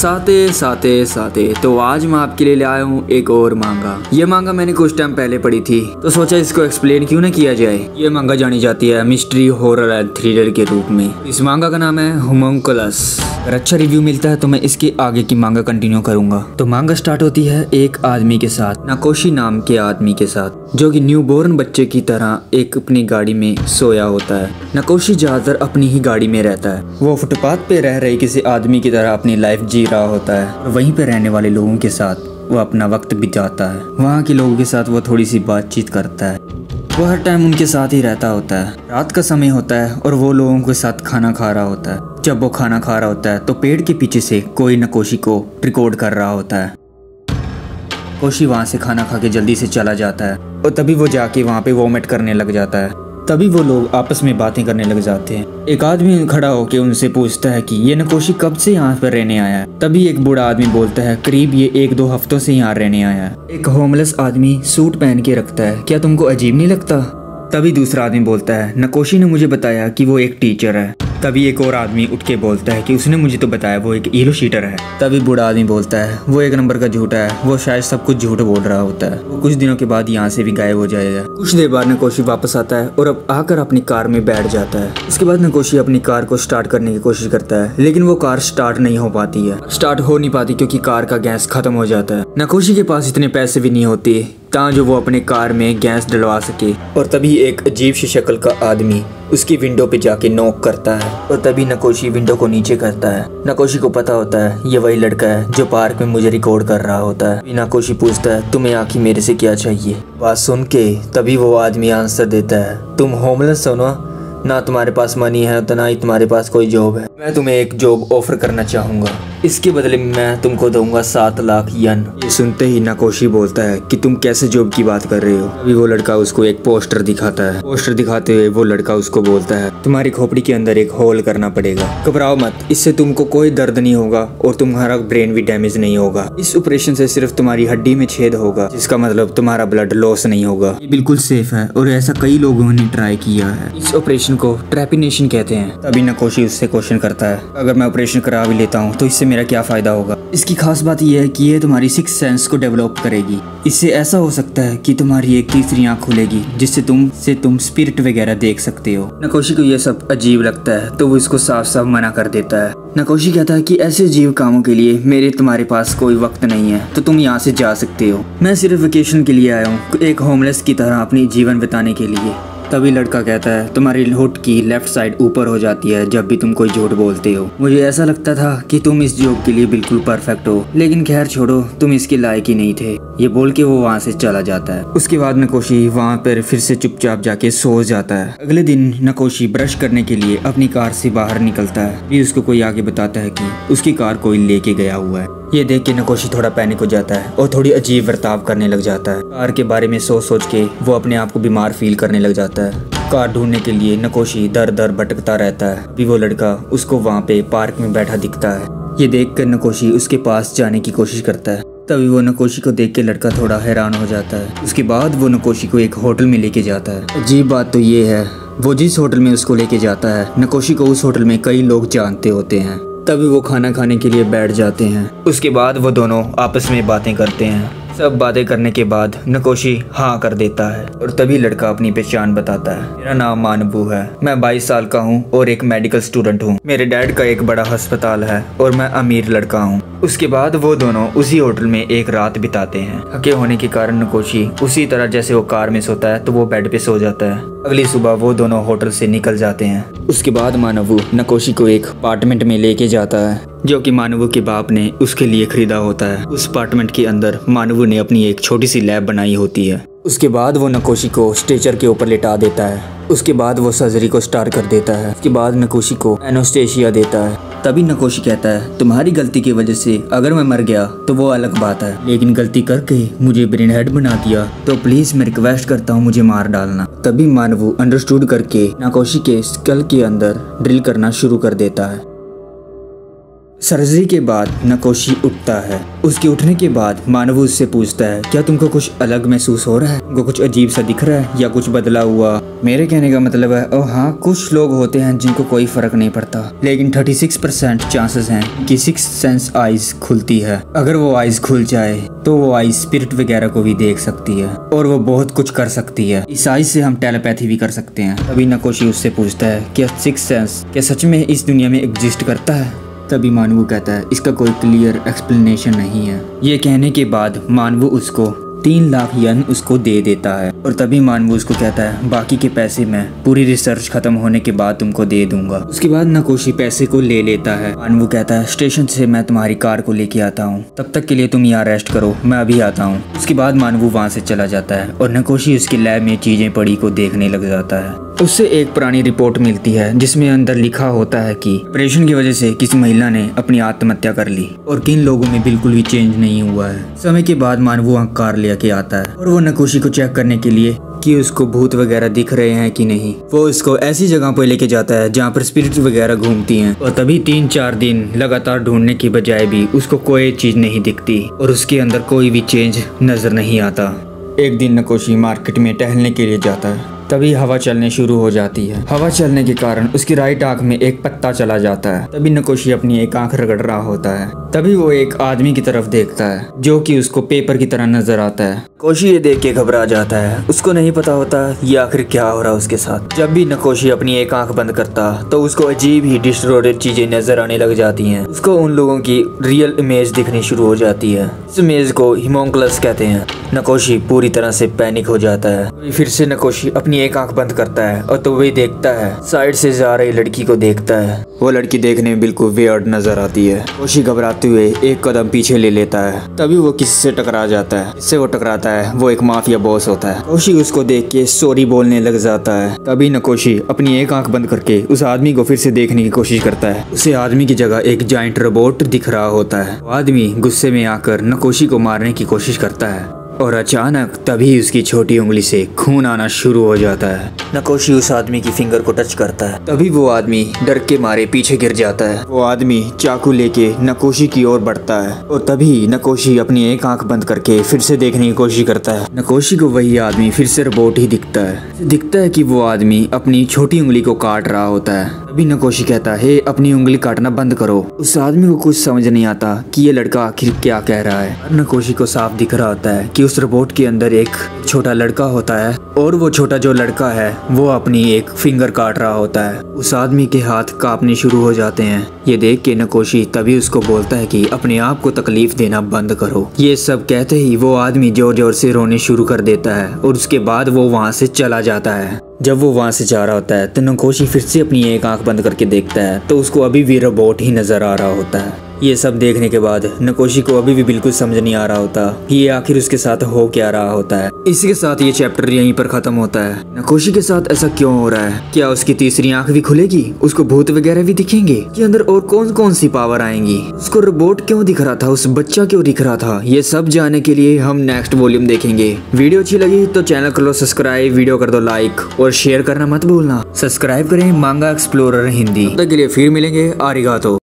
साथे साथे साथे तो आज मैं आपके लिए आया हूँ एक और मांगा। ये मांगा मैंने कुछ टाइम पहले पढ़ी थी तो सोचा इसको एक्सप्लेन क्यों ना किया जाए। ये मांगा जानी जाती है मिस्ट्री हॉरर एंड थ्रिलर के रूप में। इस मांगा का नाम है होमुंकुलस। अगर अच्छा रिव्यू मिलता है तो मैं इसके आगे की मांगा कंटिन्यू करूंगा। तो मांगा स्टार्ट होती है एक आदमी के साथ, नाकोशी नाम के आदमी के साथ, जो कि न्यूबॉर्न बच्चे की तरह एक अपनी गाड़ी में सोया होता है। नाकोशी ज्यादातर अपनी ही गाड़ी में रहता है। वो फुटपाथ पे रह रहे किसी आदमी की तरह अपनी लाइफ जी रहा होता है और वहीं पे रहने वाले लोगों के साथ वो अपना वक्त बिताता है। वहाँ के लोगों के साथ वो थोड़ी सी बातचीत करता है। वो हर टाइम उनके साथ ही रहता होता है। रात का समय होता है और वो लोगों के साथ खाना खा रहा होता है। जब वो खाना खा रहा होता है तो पेड़ के पीछे से कोई नाकोशी को रिकॉर्ड कर रहा होता है। नाकोशी वहाँ से खाना खा के जल्दी से चला जाता है और तभी वो जाके वहाँ पे वोमिट करने लग जाता है। तभी वो लोग आपस में बातें करने लग जाते हैं। एक आदमी खड़ा होकर उनसे पूछता है कि ये नाकोशी कब से यहाँ पर रहने आया है। तभी एक बूढ़ा आदमी बोलता है करीब ये 1-2 हफ्तों से यहाँ रहने आया है। एक होमलेस आदमी सूट पहन के रखता है, क्या तुमको अजीब नहीं लगता? तभी दूसरा आदमी बोलता है नाकोशी ने मुझे बताया कि वो एक टीचर है। तभी एक और आदमी उठ के बोलता है कि उसने मुझे तो बताया वो एक ईलो शीटर है। तभी बूढ़ा आदमी बोलता है वो एक नंबर का झूठा है, वो शायद सब कुछ झूठ बोल रहा होता है। वो कुछ दिनों के बाद यहाँ से भी गायब हो जाएगा। कुछ देर बाद नाकोशी वापस आता है और अब आकर अपनी कार में बैठ जाता है। उसके बाद नाकोशी अपनी कार को स्टार्ट करने की कोशिश करता है, लेकिन वो कार स्टार्ट नहीं हो पाती है। स्टार्ट हो नहीं पाती क्योंकि कार का गैस खत्म हो जाता है। नाकोशी के पास इतने पैसे भी नहीं होते ताकि जो वो अपने कार में गैस डलवा सके। और तभी एक अजीब सी शक्ल का आदमी उसकी विंडो पे जाके नॉक करता है और तभी नाकोशी विंडो को नीचे करता है। नाकोशी को पता होता है ये वही लड़का है जो पार्क में मुझे रिकॉर्ड कर रहा होता है। नाकोशी पूछता है तुम्हें आखिर मेरे से क्या चाहिए? बात सुन के तभी वो आदमी आंसर देता है तुम होमलेस हो ना तुम्हारे पास मनी है तो ना ही तुम्हारे पास कोई जॉब है। मैं तुम्हें एक जॉब ऑफर करना चाहूँगा, इसके बदले में मैं तुमको दूंगा 7 लाख यन। ये सुनते ही नाकोशी बोलता है कि तुम कैसे जॉब की बात कर रहे हो? अभी वो लड़का उसको एक पोस्टर दिखाता है। पोस्टर दिखाते हुए वो लड़का उसको बोलता है तुम्हारी खोपड़ी के अंदर एक होल करना पड़ेगा, घबराओ मत, इससे तुमको कोई दर्द नहीं होगा और तुम्हारा ब्रेन भी डैमेज नहीं होगा। इस ऑपरेशन से सिर्फ तुम्हारी हड्डी में छेद होगा, जिसका मतलब तुम्हारा ब्लड लॉस नहीं होगा। ये बिल्कुल सेफ है और ऐसा कई लोगों ने ट्राई किया है। इस ऑपरेशन को ट्रैपिनेशन कहते हैं। तभी नाकोशी उससे क्वेश्चन करता है अगर मैं ऑपरेशन करा भी लेता हूँ तो इससे मेरा क्या फायदा होगा? इसकी खास बात यह है कि ये तुम्हारी 6th सेंस को डेवलप करेगी। इससे ऐसा हो सकता है कि तुम्हारी एक तीसरी आंख खुलेगी जिससे तुम स्पिरिट वगैरह देख सकते हो। नाकोशी को यह सब अजीब लगता है तो वो इसको साफ साफ मना कर देता है। नाकोशी कहता है कि ऐसे अजीब कामों के लिए तुम्हारे पास कोई वक्त नहीं है तो तुम यहाँ से जा सकते हो। मैं सिर्फ वेकेशन के लिए आया हूँ, एक होमलेस की तरह अपनी जीवन बिताने के लिए। तभी लड़का कहता है तुम्हारी होठ की लेफ्ट साइड ऊपर हो जाती है जब भी तुम कोई झूठ बोलते हो। मुझे ऐसा लगता था कि तुम इस जॉब के लिए बिल्कुल परफेक्ट हो, लेकिन खैर छोड़ो, तुम इसके लायक ही नहीं थे। ये बोल के वो वहाँ से चला जाता है। उसके बाद नाकोशी वहाँ पर फिर से चुपचाप जाके सो जाता है। अगले दिन नाकोशी ब्रश करने के लिए अपनी कार से बाहर निकलता है। फिर उसको कोई आगे बताता है कि उसकी कार कोई लेके गया हुआ है। ये देख के नाकोशी थोड़ा पैनिक हो जाता है और थोड़ी अजीब बर्ताव करने लग जाता है। कार के बारे में सोच के वो अपने आप को बीमार फील करने लग जाता है। कार ढूंढने के लिए नाकोशी दर दर भटकता रहता है। अभी वो लड़का उसको वहाँ पे पार्क में बैठा दिखता है। ये देख कर नाकोशी उसके पास जाने की कोशिश करता है। तभी वो नाकोशी को देख के लड़का थोड़ा हैरान हो जाता है। उसके बाद वो नाकोशी को एक होटल में लेके जाता है। अजीब बात तो ये है वो जिस होटल में उसको लेके जाता है नाकोशी को उस होटल में कई लोग जानते होते हैं। तभी वो खाना खाने के लिए बैठ जाते हैं। उसके बाद वो दोनों आपस में बातें करते हैं। सब बातें करने के बाद नाकोशी हाँ कर देता है और तभी लड़का अपनी पहचान बताता है। मेरा नाम मानबू है, मैं 22 साल का हूँ और एक मेडिकल स्टूडेंट हूँ। मेरे डैड का एक बड़ा अस्पताल है और मैं अमीर लड़का हूँ। उसके बाद वो दोनों उसी होटल में एक रात बिताते हैं। थके होने के कारण नाकोशी उसी तरह जैसे वो कार में सोता है तो वो बेड पे सो जाता है। अगली सुबह वो दोनों होटल से निकल जाते हैं। उसके बाद मानवू नाकोशी को एक अपार्टमेंट में लेके जाता है जो कि मानवू के बाप ने उसके लिए खरीदा होता है। उस अपार्टमेंट के अंदर मानवू ने अपनी एक छोटी सी लैब बनाई होती है। उसके बाद वो नाकोशी को स्ट्रेचर के ऊपर लिटा देता है। उसके बाद वो सर्जरी को स्टार्ट कर देता है। उसके बाद नाकोशी को एनेस्थीसिया देता है। तभी नाकोशी कहता है तुम्हारी गलती की वजह से अगर मैं मर गया तो वो अलग बात है, लेकिन गलती करके मुझे ब्रेन हेड बना दिया तो प्लीज मैं रिक्वेस्ट करता हूँ मुझे मार डालना। तभी मानवू अंडरस्टूड करके नाकोशी के स्कल के अंदर ड्रिल करना शुरू कर देता है। सर्जरी के बाद नकोशी उठता है। उसके उठने के बाद मानवू उससे पूछता है, क्या तुमको कुछ अलग महसूस हो रहा है? तुमको कुछ अजीब सा दिख रहा है या कुछ बदला हुआ? मेरे कहने का मतलब है, ओ हाँ, कुछ लोग होते हैं जिनको कोई फर्क नहीं पड़ता, लेकिन 36% चांसेस हैं कि 6 सेंस आइज खुलती है। अगर वो आइज खुल जाए तो वो आइज स्पिरिट वगैरह को भी देख सकती है और वो बहुत कुछ कर सकती है। इस आइज से हम टेलीपैथी भी कर सकते हैं। तभी नकोशी उससे पूछता है, क्या 6 सेंस क्या सच में इस दुनिया में एग्जिस्ट करता है? तभी मानवू कहता है, इसका कोई क्लियर एक्सप्लेनेशन नहीं है। ये कहने के बाद मानवू उसको 3 लाख येन उसको दे देता है और तभी मानवू उसको कहता है, बाकी के पैसे मैं पूरी रिसर्च खत्म होने के बाद तुमको दे दूंगा। उसके बाद नकोशी पैसे को ले लेता है। मानवू कहता है, स्टेशन से मैं तुम्हारी कार को लेके आता हूँ, तब तक के लिए तुम यहाँ रेस्ट करो, मैं अभी आता हूँ। उसके बाद मानवू वहाँ से चला जाता है और नकोशी उसके लैब में चीजें पड़ी को देखने लग जाता है। उससे एक पुरानी रिपोर्ट मिलती है जिसमें अंदर लिखा होता है कि ऑपरेशन की वजह से किसी महिला ने अपनी आत्महत्या कर ली और किन लोगों में बिल्कुल भी चेंज नहीं हुआ है। समय के बाद मानवू वहाँ कार लेके आता है और वो नकोशी को चेक करने के लिए कि उसको भूत वगैरह दिख रहे हैं कि नहीं। वो उसको ऐसी जगह पर लेके जाता है जहाँ पर स्पिरिट वगैरह घूमती हैं और तभी 3-4 दिन लगातार ढूंढने की बजाय भी उसको कोई चीज नहीं दिखती और उसके अंदर कोई भी चेंज नजर नहीं आता। एक दिन नकोशी मार्केट में टहलने के लिए जाता है, तभी हवा चलने शुरू हो जाती है। हवा चलने के कारण उसकी राइट आंख में एक पत्ता चला जाता है। तभी नकोशी अपनी एक आंख रगड़ रहा होता है। तभी वो एक आदमी की तरफ देखता है जो कि उसको पेपर की तरह नजर आता है। नकोशी ये देख के घबरा जाता है। उसको नहीं पता होता ये आखिर क्या हो रहा है उसके साथ। जब भी नकोशी अपनी एक आंख बंद करता तो उसको अजीब ही डिस्टोर्टेड चीजें नजर आने लग जाती हैं। उसको उन लोगों की रियल इमेज दिखनी शुरू हो जाती है। इस इमेज को हिमोंकुलस कहते हैं। नकोशी पूरी तरह से पैनिक हो जाता है। फिर से नकोशी अपनी एक आंख बंद करता है और तो वही देखता है, साइड से जा रही लड़की को देखता है। वो लड़की देखने में बिल्कुल वियर्ड नजर आती है। नकोशी घबराते हुए एक कदम पीछे ले लेता है। तभी वो किसी से टकरा जाता है। इससे वो टकराता है वो एक माफिया बॉस होता है। नकोशी उसको देख के सॉरी बोलने लग जाता है। तभी नकोशी अपनी एक आंख बंद करके उस आदमी को फिर से देखने की कोशिश करता है। उसे आदमी की जगह एक जायंट रोबोट दिख रहा होता है। वो आदमी गुस्से में आकर नकोशी को मारने की कोशिश करता है और अचानक तभी उसकी छोटी उंगली से खून आना शुरू हो जाता है। नकोशी उस आदमी की फिंगर को टच करता है। तभी वो आदमी डर के मारे पीछे गिर जाता है। वो आदमी चाकू लेके नकोशी की ओर बढ़ता है और तभी नकोशी अपनी एक आंख बंद करके फिर से देखने की कोशिश करता है। नकोशी को वही आदमी फिर से रोबोट ही दिखता है कि वो आदमी अपनी छोटी उंगली को काट रहा होता है। तभी नकोशी कहता है, अपनी उंगली काटना बंद करो। उस आदमी को कुछ समझ नहीं आता कि ये लड़का आखिर क्या कह रहा है। नकोशी को साफ दिख रहा होता है कि उस रोबोट के अंदर एक छोटा लड़का होता है और वो छोटा जो लड़का है वो अपनी एक फिंगर काट रहा होता है। उस आदमी के हाथ कांपने शुरू हो जाते हैं। ये देख के नकोशी तभी उसको बोलता है कि अपने आप को तकलीफ देना बंद करो। ये सब कहते ही वो आदमी जोर जोर से रोने शुरू कर देता है और उसके बाद वो वहाँ से चला जाता है। जब वो वहाँ से जा रहा होता है तो नकोशी फिर से अपनी एक आंख बंद करके देखता है तो उसको अभी भी रोबोट ही नजर आ रहा होता है। ये सब देखने के बाद नकोशी को अभी भी बिल्कुल समझ नहीं आ रहा होता कि ये आखिर उसके साथ हो क्या रहा होता है। इसी के साथ ये चैप्टर यहीं पर खत्म होता है। नकोशी के साथ ऐसा क्यों हो रहा है? क्या उसकी तीसरी आंख भी खुलेगी? उसको भूत वगैरह भी दिखेंगे? कि अंदर और कौन कौन सी पावर आएंगी? उसको रोबोट क्यों दिख रहा था? उस बच्चा क्यों दिख रहा था? ये सब जानने के लिए हम नेक्स्ट वॉल्यूम देखेंगे। वीडियो अच्छी लगी तो चैनल कर लो सब्सक्राइब, वीडियो कर दो लाइक और शेयर करना मत भूलना। सब्सक्राइब करें मांगा एक्सप्लोरर हिंदी। तब तक के लिए फिर मिलेंगे। आरिगातो।